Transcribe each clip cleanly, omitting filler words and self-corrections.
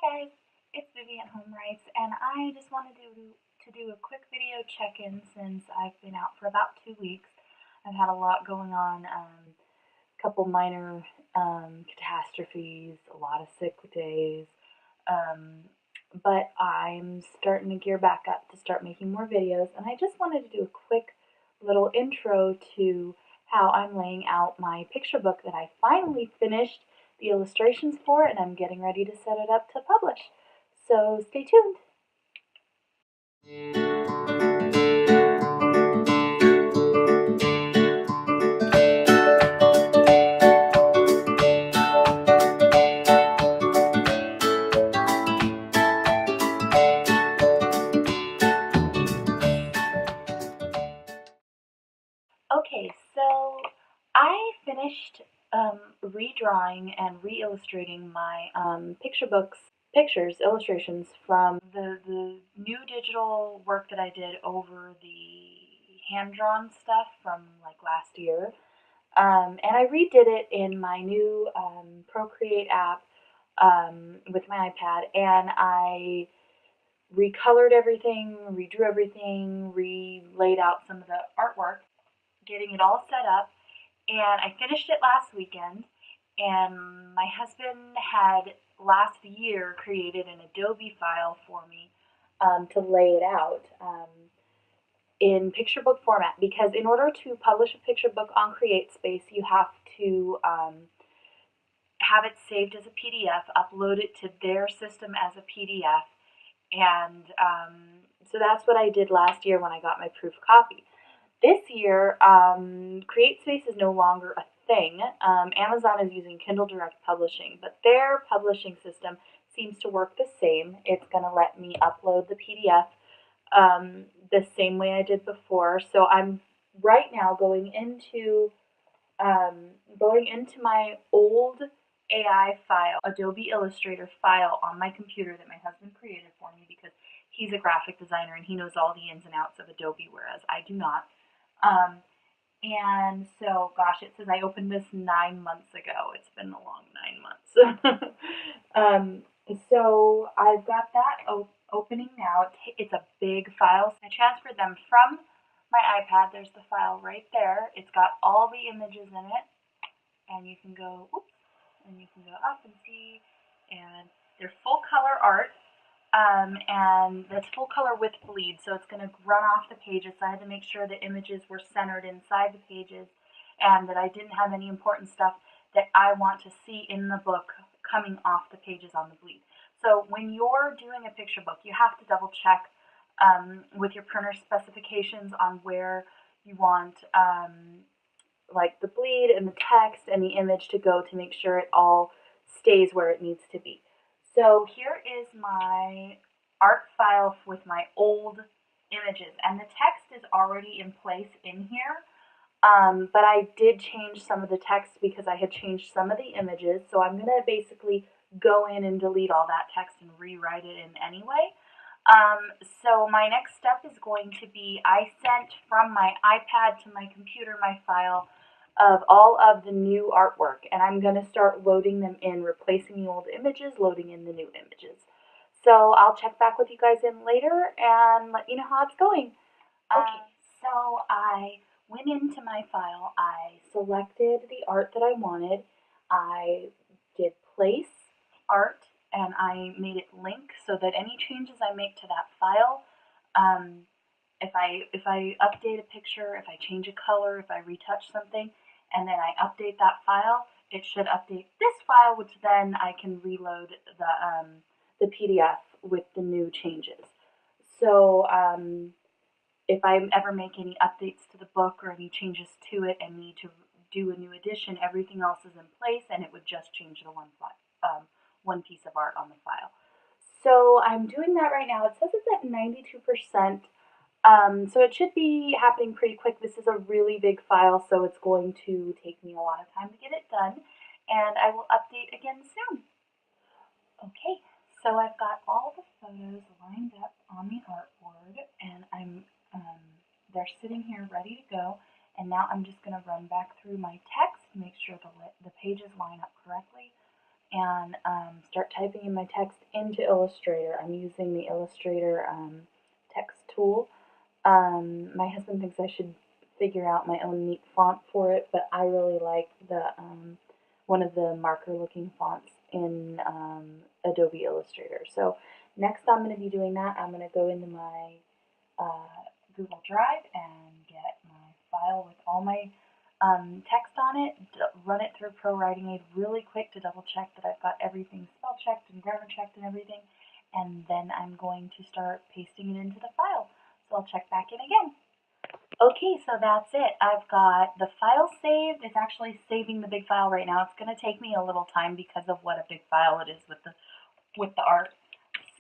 guys, it's Vivi at Home Rights, and I just wanted to do a quick video check-in since I've been out for about 2 weeks. I've had a lot going on, a couple minor catastrophes, a lot of sick days, but I'm starting to gear back up to start making more videos, and I just wanted to do a quick little intro to how I'm laying out my picture book that I finally finished the illustrations for, and I'm getting ready to set it up to publish. So stay tuned. Okay, so I finished redrawing and re-illustrating my picture books, illustrations from the new digital work that I did over the hand-drawn stuff from like last year. And I redid it in my new Procreate app with my iPad, and I recolored everything, redrew everything, re-laid out some of the artwork, getting it all set up, and I finished it last weekend. And my husband had last year created an Adobe file for me to lay it out in picture book format, because in order to publish a picture book on CreateSpace, you have to have it saved as a PDF, upload it to their system as a PDF, and so that's what I did last year when I got my proof copy. This year, CreateSpace is no longer a thing. Amazon is using Kindle Direct Publishing, but their publishing system seems to work the same. It's going to let me upload the PDF the same way I did before. So I'm right now going into my old AI file, Adobe Illustrator file on my computer that my husband created for me, because he's a graphic designer and he knows all the ins and outs of Adobe, whereas I do not. And so, gosh, it says I opened this 9 months ago. It's been a long 9 months. So I've got that opening now. It's a big file. I transferred them from my iPad. There's the file right there. It's got all the images in it, and you can go, oops, and you can go up and see, and they're full color art. And that's full color with bleed, so it's going to run off the pages. So I had to make sure the images were centered inside the pages, and that I didn't have any important stuff that I want to see in the book coming off the pages on the bleed. So when you're doing a picture book, you have to double check with your printer specifications on where you want like the bleed and the text and the image to go, to make sure it all stays where it needs to be. So here is my art file with my old images, and the text is already in place in here, but I did change some of the text because I had changed some of the images, so I'm going to basically go in and delete all that text and rewrite it in anyway. So my next step is going to be, I sent from my iPad to my computer my file of all of the new artwork, and I'm going to start loading them in, replacing the old images, loading in the new images. So I'll check back with you guys in later and let you know how it's going. Okay, so I went into my file, I selected the art that I wanted, I did place art, and I made it link so that any changes I make to that file, if I update a picture, if I change a color, if I retouch something, and then I update that file, it should update this file, which then I can reload the PDF with the new changes. So if I ever make any updates to the book or any changes to it and need to do a new edition, everything else is in place, and it would just change the one piece of art on the file. So I'm doing that right now. It says it's at 92%. So it should be happening pretty quick. This is a really big file, so it's going to take me a lot of time to get it done, and I will update again soon. Okay, so I've got all the photos lined up on the artboard, and they're sitting here ready to go, and now I'm just going to run back through my text, make sure the pages line up correctly, and start typing in my text into Illustrator. I'm using the Illustrator text tool. My husband thinks I should figure out my own neat font for it, but I really like the one of the marker-looking fonts in Adobe Illustrator. So next I'm going to be doing that. I'm going to go into my Google Drive and get my file with all my text on it, run it through Pro Writing Aid really quick to double check that I've got everything spell checked and grammar checked and everything, and then I'm going to start pasting it into the file. So I'll check back in again. Okay, so that's it. I've got the file saved. It's actually saving the big file right now. It's going to take me a little time because of what a big file it is with the art.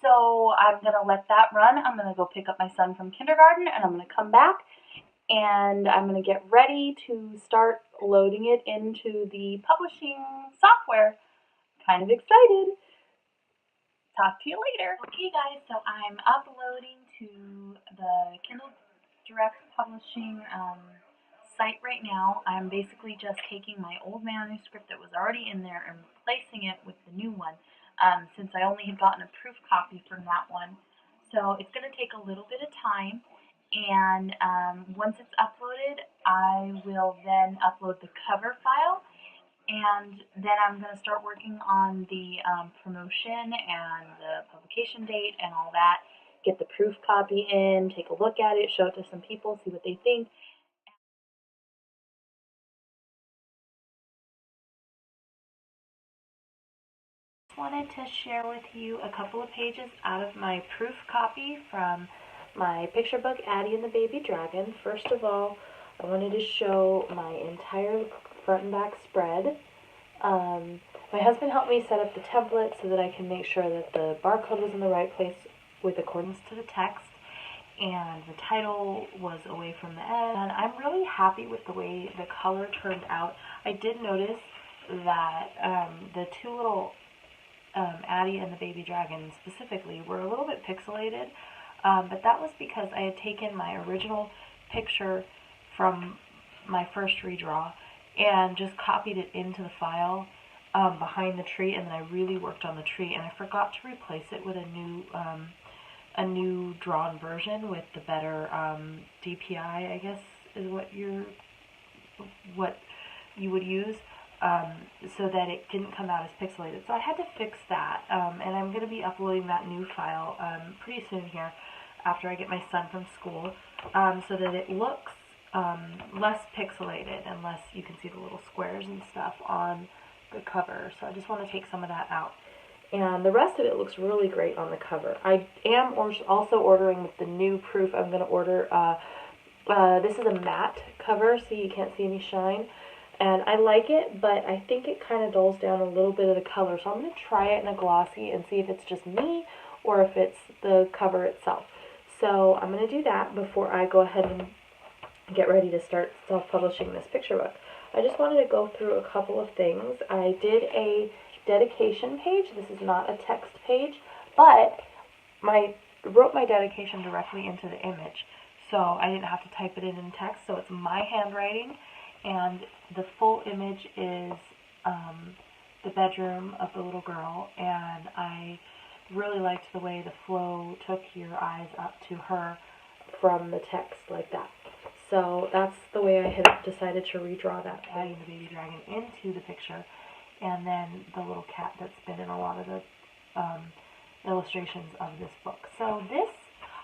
So I'm going to let that run. I'm going to go pick up my son from kindergarten, and I'm going to come back, and I'm going to get ready to start loading it into the publishing software. Kind of excited. Talk to you later. Okay, guys, so I'm uploading to the Kindle Direct Publishing site right now. I'm basically just taking my old manuscript that was already in there and replacing it with the new one, since I only had gotten a proof copy from that one. So it's going to take a little bit of time, and once it's uploaded, I will then upload the cover file, and then I'm going to start working on the promotion and the publication date and all that. Get the proof copy in, take a look at it, show it to some people, see what they think. I wanted to share with you a couple of pages out of my proof copy from my picture book, Addie and the Baby Dragon. First of all, I wanted to show my entire front and back spread. My husband helped me set up the template so that I can make sure that the barcode was in the right place with accordance to the text, and the title was away from the end. And I'm really happy with the way the color turned out. I did notice that the two little Addie and the Baby Dragon specifically were a little bit pixelated, but that was because I had taken my original picture from my first redraw and just copied it into the file behind the tree, and then I really worked on the tree, and I forgot to replace it with a new drawn version with the better DPI, I guess is what you would use, so that it didn't come out as pixelated. So I had to fix that, and I'm going to be uploading that new file pretty soon here after I get my son from school, so that it looks less pixelated and less, you can see the little squares and stuff on the cover. So I just want to take some of that out. And the rest of it looks really great on the cover. I am also ordering with the new proof. I'm going to order, this is a matte cover, so you can't see any shine. And I like it, but I think it kind of dulls down a little bit of the color. So I'm going to try it in a glossy and see if it's just me or if it's the cover itself. So I'm going to do that before I go ahead and get ready to start self-publishing this picture book. I just wanted to go through a couple of things. I did a dedication page. This is not a text page, but wrote my dedication directly into the image, so I didn't have to type it in text. So it's my handwriting, and the full image is the bedroom of the little girl, and I really liked the way the flow took your eyes up to her from the text like that. So that's the way I had decided to redraw that, adding the baby dragon into the picture, and then the little cat that's been in a lot of the illustrations of this book. So this,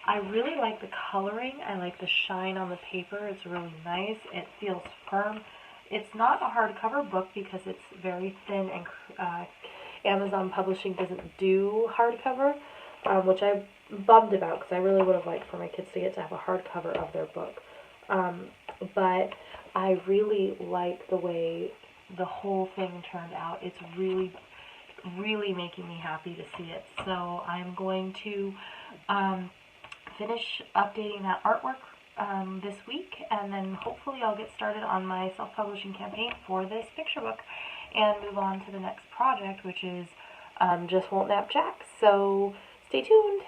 I really like the coloring. I like the shine on the paper. It's really nice. It feels firm. It's not a hardcover book because it's very thin, and Amazon Publishing doesn't do hardcover, which I'm bummed about because I really would have liked for my kids to get to have a hardcover of their book. But I really like the way the whole thing turned out. It's really, really making me happy to see it. So I'm going to finish updating that artwork this week, and then hopefully I'll get started on my self-publishing campaign for this picture book and move on to the next project, which is Just Won't Nap Jack. So stay tuned.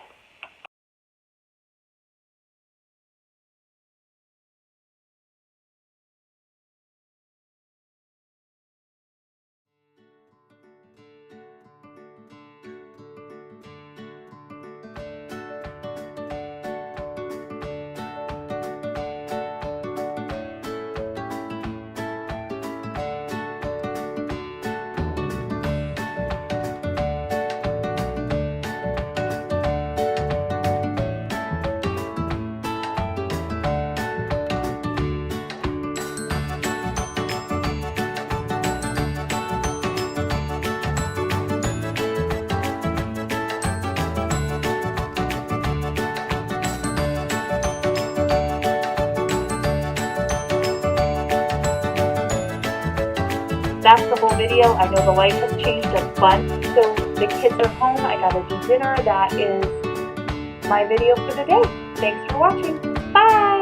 video. I know the life has changed a bunch. So the kids are home. I gotta do dinner. That is my video for the day. Thanks for watching. Bye!